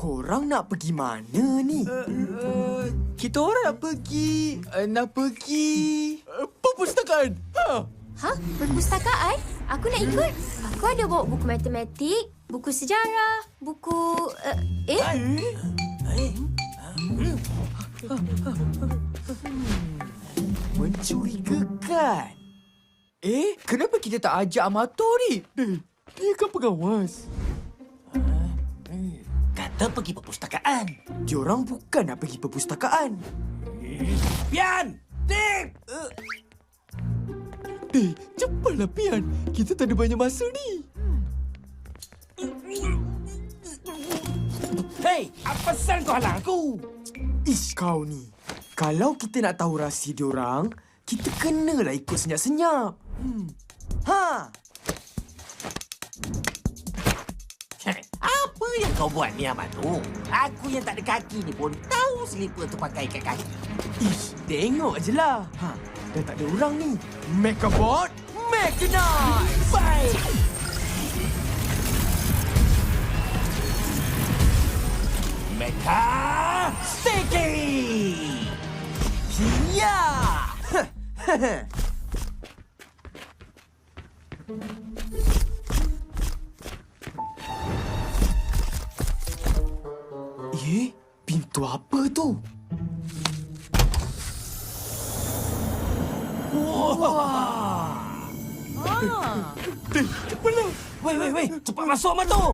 Korang nak pergi mana ni? Kita orang nak pergi perpustakaan. Ha? Perpustakaan? Aku nak ikut. Aku ada bawa buku matematik, buku sejarah, buku... Mencurigakan. Kenapa kita tak ajak Amato ni? Dia kan pengawas. Kata pergi perpustakaan. Diorang bukan nak pergi perpustakaan. Pian! Tip! Cepatlah, Pian. Kita tak ada banyak masa ni. Hei, apa pasal kau halang aku? Ish, kau ni. Kalau kita nak tahu rahsia diorang, kita kenalah ikut senyap-senyap. Ha! Apa yang kau buat ni, Amato? Aku yang tak ada kaki ni pun tahu selipar tu pakai kat kaki. Ish, tengok je lah. Dah tak ada orang ni. Mechabot, Mechanize! Baik! Mecha Sticky! Ya! Pintu apa tu? Weh, cepat masuk, Amato!